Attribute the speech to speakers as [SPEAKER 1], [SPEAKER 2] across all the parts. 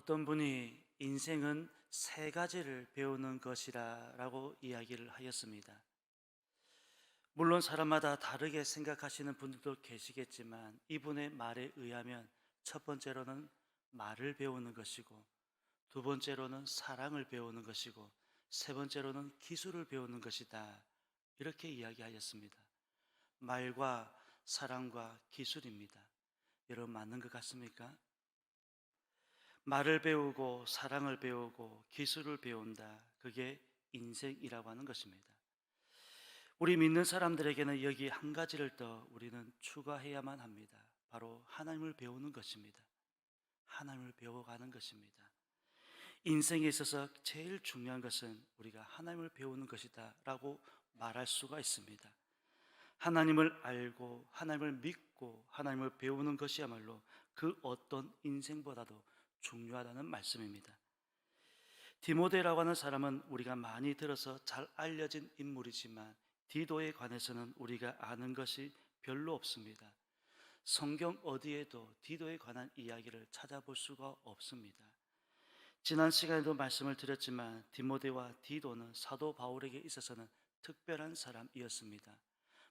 [SPEAKER 1] 어떤 분이 인생은 세 가지를 배우는 것이라고 이야기를 하였습니다. 물론 사람마다 다르게 생각하시는 분들도 계시겠지만 이분의 말에 의하면 첫 번째로는 말을 배우는 것이고, 두 번째로는 사랑을 배우는 것이고, 세 번째로는 기술을 배우는 것이다, 이렇게 이야기하였습니다. 말과 사랑과 기술입니다. 여러분, 맞는 것 같습니까? 말을 배우고 사랑을 배우고 기술을 배운다. 그게 인생이라고 하는 것입니다. 우리 믿는 사람들에게는 여기 한 가지를 더 우리는 추가해야만 합니다. 바로 하나님을 배우는 것입니다. 하나님을 배워가는 것입니다. 인생에 있어서 제일 중요한 것은 우리가 하나님을 배우는 것이다 라고 말할 수가 있습니다. 하나님을 알고 하나님을 믿고 하나님을 배우는 것이야말로 그 어떤 인생보다도 중요하다는 말씀입니다. 디모데라고 하는 사람은 우리가 많이 들어서 잘 알려진 인물이지만 디도에 관해서는 우리가 아는 것이 별로 없습니다. 성경 어디에도 디도에 관한 이야기를 찾아볼 수가 없습니다. 지난 시간에도 말씀을 드렸지만 디모데와 디도는 사도 바울에게 있어서는 특별한 사람이었습니다.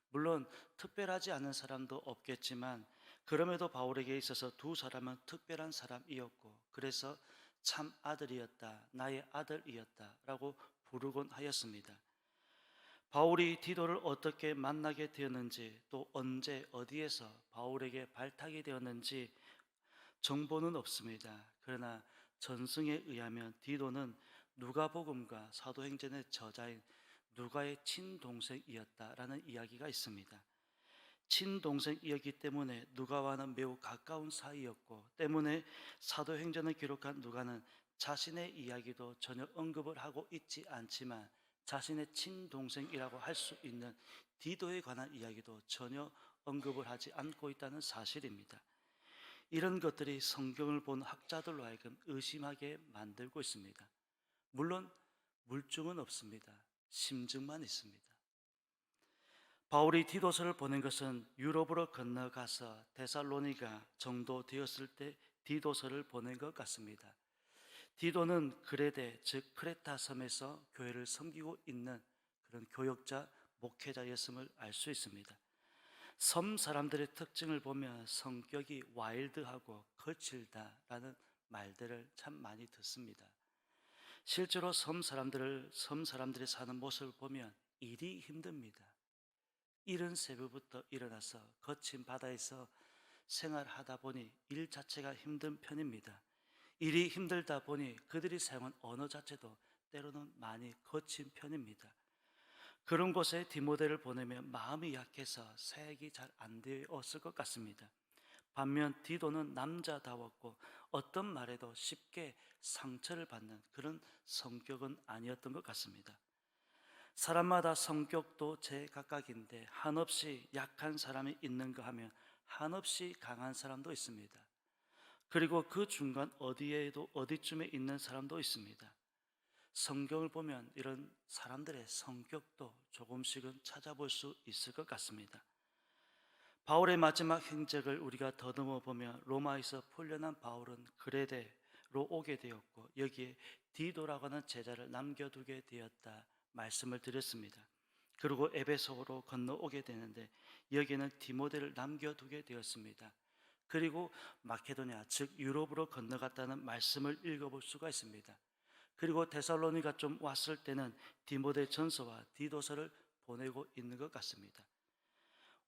[SPEAKER 1] 물론 특별하지 않은 사람도 없겠지만 그럼에도 바울에게 있어서 두 사람은 특별한 사람이었고, 그래서 참 아들이었다, 나의 아들이었다 라고 부르곤 하였습니다. 바울이 디도를 어떻게 만나게 되었는지, 또 언제 어디에서 바울에게 발탁이 되었는지 정보는 없습니다. 그러나 전승에 의하면 디도는 누가복음과 사도행전의 저자인 누가의 친동생이었다라는 이야기가 있습니다. 친동생이었기 때문에 누가와는 매우 가까운 사이였고, 때문에 사도행전을 기록한 누가는 자신의 이야기도 전혀 언급을 하고 있지 않지만 자신의 친동생이라고 할 수 있는 디도에 관한 이야기도 전혀 언급을 하지 않고 있다는 사실입니다. 이런 것들이 성경을 본 학자들로 하여금 의심하게 만들고 있습니다. 물론 물증은 없습니다. 심증만 있습니다. 바울이 디도서를 보낸 것은 유럽으로 건너가서 데살로니가 정도 되었을 때 디도서를 보낸 것 같습니다. 디도는 그레데, 즉 크레타 섬에서 교회를 섬기고 있는 그런 교역자, 목회자였음을 알 수 있습니다. 섬 사람들의 특징을 보면 성격이 와일드하고 거칠다라는 말들을 참 많이 듣습니다. 실제로 섬 사람들이 사는 모습을 보면 일이 힘듭니다. 이른 새벽부터 일어나서 거친 바다에서 생활하다 보니 일 자체가 힘든 편입니다. 일이 힘들다 보니 그들이 사용한 언어 자체도 때로는 많이 거친 편입니다. 그런 곳에 디모데를 보내면 마음이 약해서 사역이 잘 안 되었을 것 같습니다. 반면 디도는 남자다웠고 어떤 말에도 쉽게 상처를 받는 그런 성격은 아니었던 것 같습니다. 사람마다 성격도 제각각인데 한없이 약한 사람이 있는가 하면 한없이 강한 사람도 있습니다. 그리고 그 중간 어디에도 어디쯤에 있는 사람도 있습니다. 성경을 보면 이런 사람들의 성격도 조금씩은 찾아볼 수 있을 것 같습니다. 바울의 마지막 행적을 우리가 더듬어 보면 로마에서 풀려난 바울은 그레데로 오게 되었고, 여기에 디도라고 하는 제자를 남겨두게 되었다 말씀을 드렸습니다. 그리고 에베소로 건너오게 되는데 여기에는 디모데를 남겨두게 되었습니다. 그리고 마케도냐, 즉 유럽으로 건너갔다는 말씀을 읽어볼 수가 있습니다. 그리고 데살로니가 좀 왔을 때는 디모데 전서와 디도서를 보내고 있는 것 같습니다.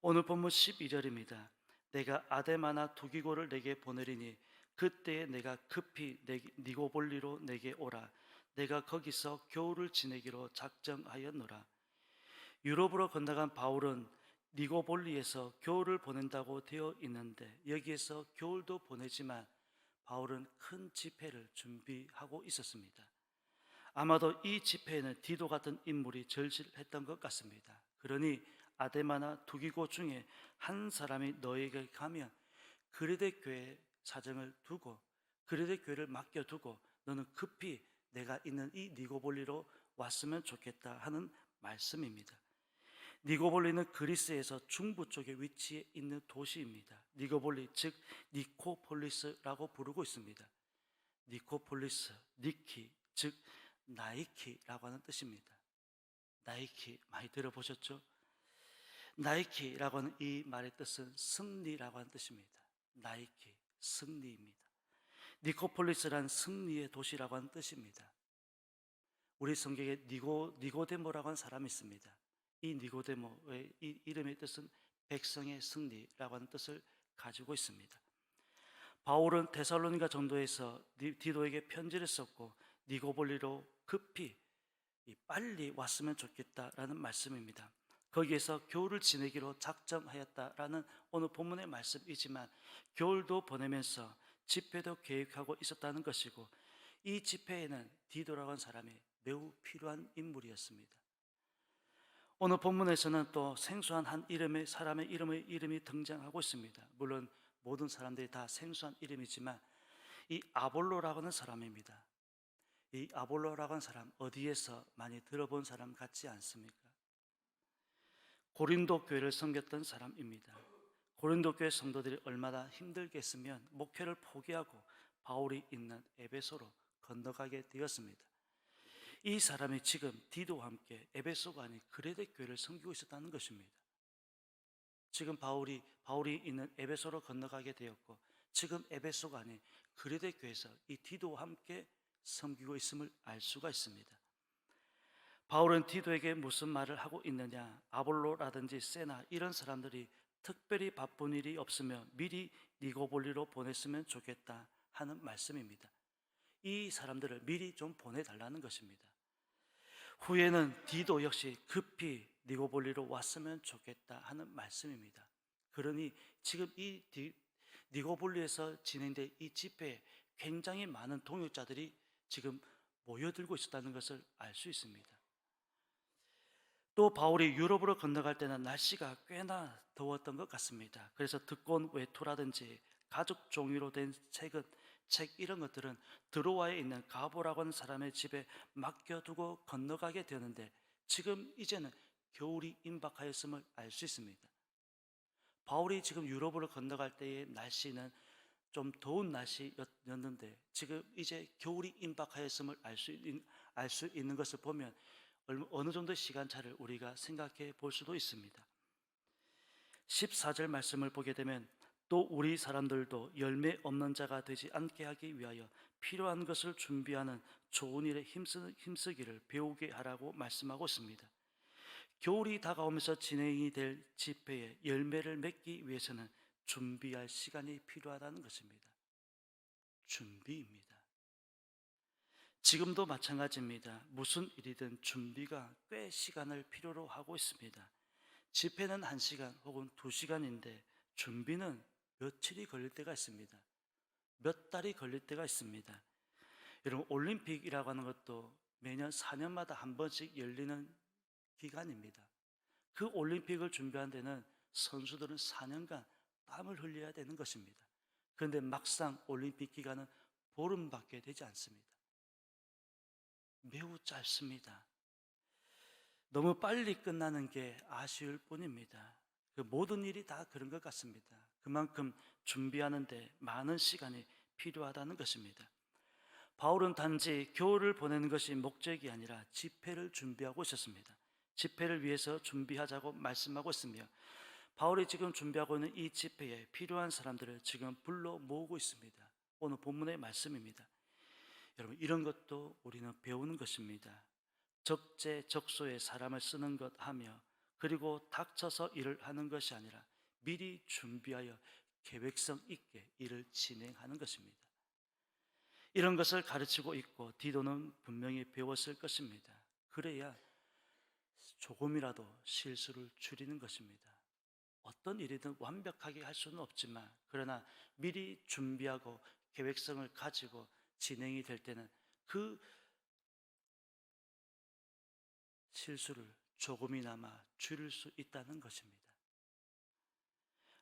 [SPEAKER 1] 오늘 본문 12절입니다. 내가 아데마나 두기고를 내게 보내리니 그때에 내가 급히 니고볼리로 내게 오라. 내가 거기서 겨울을 지내기로 작정하였노라. 유럽으로 건너간 바울은 니고볼리에서 겨울을 보낸다고 되어 있는데 여기에서 겨울도 보내지만 바울은 큰 집회를 준비하고 있었습니다. 아마도 이 집회에는 디도 같은 인물이 절실했던 것 같습니다. 그러니 아데마나 두기고 중에 한 사람이 너에게 가면 그레데 교회 사정을 두고 그레데 교회를 맡겨두고 너는 급히 내가 있는 이 니고볼리로 왔으면 좋겠다 하는 말씀입니다. 니고볼리는 그리스에서 중부 쪽에 위치해 있는 도시입니다. 니고볼리, 즉 니코폴리스라고 부르고 있습니다. 니코폴리스, 니키, 즉 나이키라고 하는 뜻입니다. 나이키 많이 들어보셨죠? 나이키라고 하는 이 말의 뜻은 승리라고 하는 뜻입니다. 나이키, 승리입니다. 니코폴리스란 승리의 도시라고 하는 뜻입니다. 우리 성경에 니고데모라고 하는 사람이 있습니다. 이 니고데모의 이 이름의 뜻은 백성의 승리라고 하는 뜻을 가지고 있습니다. 바울은 데살로니가 전도에서 디도에게 편지를 썼고 니고볼리로 급히 빨리 왔으면 좋겠다라는 말씀입니다. 거기에서 겨울을 지내기로 작정하였다라는 오늘 본문의 말씀이지만 겨울도 보내면서 집회도 계획하고 있었다는 것이고 이 집회에는 디도라고 하는 사람이 매우 필요한 인물이었습니다. 오늘 본문에서는 또 생소한 한 사람의 이름이 등장하고 있습니다. 물론 모든 사람들이 다 생소한 이름이지만 이 아볼로라고 하는 사람입니다. 이 아볼로라고 하는 사람 어디에서 많이 들어본 사람 같지 않습니까? 고린도 교회를 섬겼던 사람입니다. 고린도 교회 성도들이 얼마나 힘들겠으면 목회를 포기하고 바울이 있는 에베소로 건너가게 되었습니다. 이 사람이 지금 디도와 함께 에베소가 아닌 그레데 교회를 섬기고 있었다는 것입니다. 지금 바울이 있는 에베소로 건너가게 되었고 지금 에베소가 아닌 그레데 교회에서 이 디도와 함께 섬기고 있음을 알 수가 있습니다. 바울은 디도에게 무슨 말을 하고 있느냐? 아볼로라든지 세나 이런 사람들이 특별히 바쁜 일이 없으면 미리 니고볼리로 보냈으면 좋겠다 하는 말씀입니다. 이 사람들을 미리 좀 보내달라는 것입니다. 후에는 디도 역시 급히 니고볼리로 왔으면 좋겠다 하는 말씀입니다. 그러니 지금 이 니고볼리에서 진행된 이 집회에 굉장히 많은 동역자들이 지금 모여들고 있었다는 것을 알 수 있습니다. 또 바울이 유럽으로 건너갈 때는 날씨가 꽤나 더웠던 것 같습니다. 그래서 특권 외투라든지 가죽 종이로 된 책 이런 것들은 드로아에 있는 가보라고 하는 사람의 집에 맡겨두고 건너가게 되는데 지금 이제는 겨울이 임박하였음을 알 수 있습니다. 바울이 지금 유럽으로 건너갈 때의 날씨는 좀 더운 날씨였는데 지금 이제 겨울이 임박하였음을 알 수 있는 것을 보면 어느 정도의 시간차를 우리가 생각해 볼 수도 있습니다. 14절 말씀을 보게 되면 또 우리 사람들도 열매 없는 자가 되지 않게 하기 위하여 필요한 것을 준비하는 좋은 일에 힘쓰기를 배우게 하라고 말씀하고 있습니다. 겨울이 다가오면서 진행이 될 집회에 열매를 맺기 위해서는 준비할 시간이 필요하다는 것입니다. 준비입니다. 지금도 마찬가지입니다. 무슨 일이든 준비가 꽤 시간을 필요로 하고 있습니다. 집회는 1시간 혹은 2시간인데 준비는 며칠이 걸릴 때가 있습니다. 몇 달이 걸릴 때가 있습니다. 여러분 올림픽이라고 하는 것도 매년 4년마다 한 번씩 열리는 기간입니다. 그 올림픽을 준비하는 데는 선수들은 4년간 땀을 흘려야 되는 것입니다. 그런데 막상 올림픽 기간은 보름밖에 되지 않습니다. 매우 짧습니다. 너무 빨리 끝나는 게 아쉬울 뿐입니다. 그 모든 일이 다 그런 것 같습니다. 그만큼 준비하는데 많은 시간이 필요하다는 것입니다. 바울은 단지 겨울을 보내는 것이 목적이 아니라 집회를 준비하고 있었습니다. 집회를 위해서 준비하자고 말씀하고 있으며 바울이 지금 준비하고 있는 이 집회에 필요한 사람들을 지금 불러 모으고 있습니다. 오늘 본문의 말씀입니다. 여러분 이런 것도 우리는 배우는 것입니다. 적재적소에 사람을 쓰는 것 하며 그리고 닥쳐서 일을 하는 것이 아니라 미리 준비하여 계획성 있게 일을 진행하는 것입니다. 이런 것을 가르치고 있고 디도는 분명히 배웠을 것입니다. 그래야 조금이라도 실수를 줄이는 것입니다. 어떤 일이든 완벽하게 할 수는 없지만 그러나 미리 준비하고 계획성을 가지고 진행이 될 때는 그 실수를 조금이나마 줄일 수 있다는 것입니다.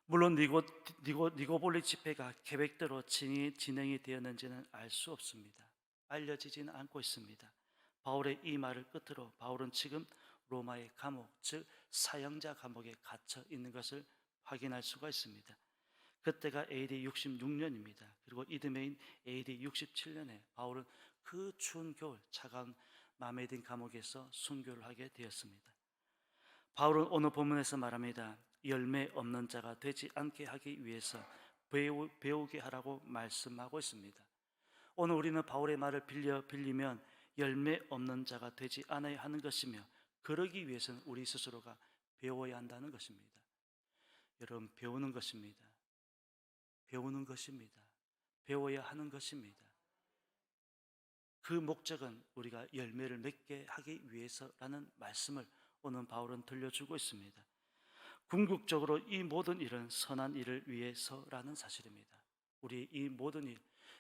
[SPEAKER 1] 물론 니고볼리 집회가 계획대로 진행이 되었는지는 알 수 없습니다. 알려지지는 않고 있습니다. 바울의 이 말을 끝으로 바울은 지금 로마의 감옥, 즉 사형자 감옥에 갇혀 있는 것을 확인할 수가 있습니다. 그때가 AD 66년입니다. 그리고 이듬해인 AD 67년에 바울은 그 추운 겨울 차가운 마메딘 감옥에서 순교를 하게 되었습니다. 바울은 오늘 본문에서 말합니다. 열매 없는 자가 되지 않게 하기 위해서 배우게 하라고 말씀하고 있습니다. 오늘 우리는 바울의 말을 빌리면 열매 없는 자가 되지 않아야 하는 것이며, 그러기 위해서는 우리 스스로가 배워야 한다는 것입니다. 여러분, 배우는 것입니다. 배우는 것입니다. 배워야 하는 것입니다. 그 목적은 우리가 열매를 맺게 하기 위해서라는 말씀을 오늘 바울은 들려주고 있습니다. 궁극적으로 이 모든 일은 선한 일을 위해서라는 사실입니다. 우리 이 모든 일,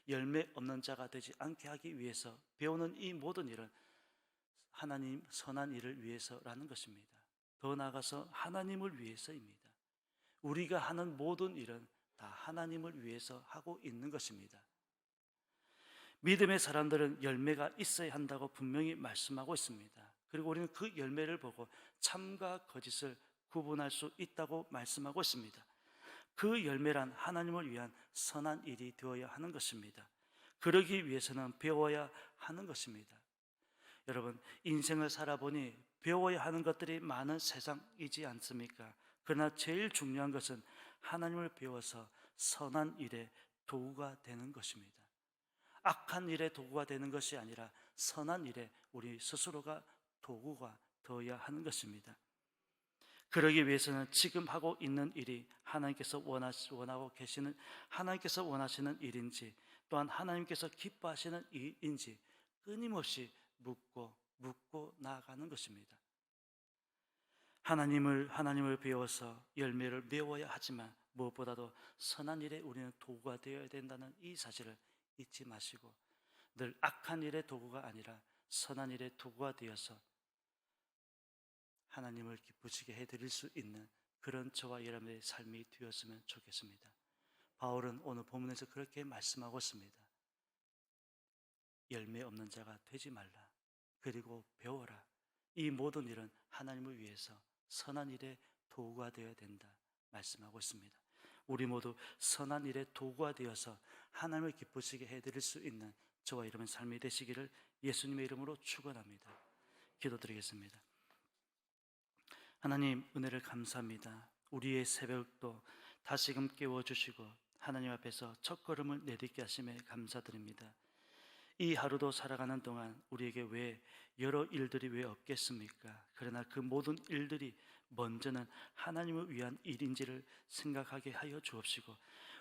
[SPEAKER 1] 열매 없는 자가 되지 않게 하기 위해서 배우는 이 모든 일은 하나님 선한 일을 위해서라는 것입니다. 더 나아가서 하나님을 위해서입니다. 우리가 하는 모든 일은 다 하나님을 위해서 하고 있는 것입니다. 믿음의 사람들은 열매가 있어야 한다고 분명히 말씀하고 있습니다. 그리고 우리는 그 열매를 보고 참과 거짓을 구분할 수 있다고 말씀하고 있습니다. 그 열매란 하나님을 위한 선한 일이 되어야 하는 것입니다. 그러기 위해서는 배워야 하는 것입니다. 여러분, 인생을 살아보니 배워야 하는 것들이 많은 세상이지 않습니까? 그러나 제일 중요한 것은 하나님을 배워서 선한 일의 도구가 되는 것입니다. 악한 일의 도구가 되는 것이 아니라 선한 일에 우리 스스로가 도구가 되어야 하는 것입니다. 그러기 위해서는 지금 하고 있는 일이 하나님께서 원하고 계시는, 하나님께서 원하시는 일인지, 또한 하나님께서 기뻐하시는 일인지 끊임없이 묻고 나아가는 것입니다. 하나님을 배워서 열매를 메워야 하지만 무엇보다도 선한 일에 우리는 도구가 되어야 된다는 이 사실을 잊지 마시고, 늘 악한 일의 도구가 아니라 선한 일의 도구가 되어서 하나님을 기쁘시게 해드릴 수 있는 그런 저와 여러분의 삶이 되었으면 좋겠습니다. 바울은 오늘 본문에서 그렇게 말씀하고 있습니다. 열매 없는 자가 되지 말라. 그리고 배워라. 이 모든 일은 하나님을 위해서 선한 일의 도구가 되어야 된다 말씀하고 있습니다. 우리 모두 선한 일의 도구가 되어서 하나님을 기쁘시게 해드릴 수 있는 저와 여러분의 삶이 되시기를 예수님의 이름으로 축원합니다. 기도드리겠습니다. 하나님, 은혜를 감사합니다. 우리의 새벽도 다시금 깨워주시고 하나님 앞에서 첫걸음을 내딛게 하심에 감사드립니다. 이 하루도 살아가는 동안 우리에게 왜 여러 일들이 왜 없겠습니까? 그러나 그 모든 일들이 먼저는 하나님을 위한 일인지를 생각하게 하여 주옵시고,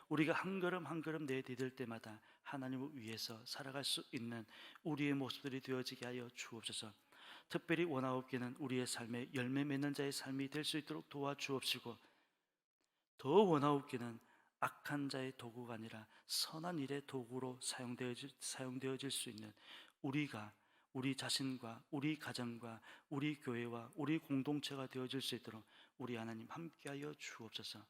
[SPEAKER 1] 우리가 한 걸음 한 걸음 내디딜 때마다 하나님을 위해서 살아갈 수 있는 우리의 모습들이 되어지게 하여 주옵소서. 특별히 원하옵기는 우리의 삶에 열매 맺는 자의 삶이 될 수 있도록 도와주옵시고, 더 원하옵기는 악한 자의 도구가 아니라 선한 일의 도구로 사용되어질 수 있는 우리가, 우리 자신과 우리 가정과 우리 교회와 우리 공동체가 되어질 수 있도록 우리 하나님 함께하여 주옵소서.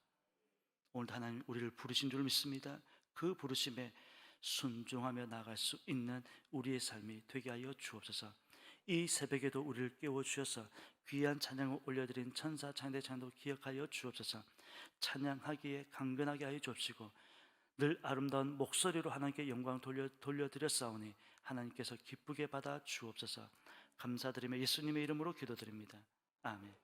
[SPEAKER 1] 오늘 하나님 우리를 부르신 줄 믿습니다. 그 부르심에 순종하며 나아갈 수 있는 우리의 삶이 되게 하여 주옵소서. 이 새벽에도 우리를 깨워주셔서 귀한 찬양을 올려드린 천사 창대장도 기억하여 주옵소서. 찬양하기에 강건하게 하여 주옵시고, 늘 아름다운 목소리로 하나님께 영광 돌려드렸사오니 하나님께서 기쁘게 받아 주옵소서. 감사드리며 예수님의 이름으로 기도드립니다. 아멘.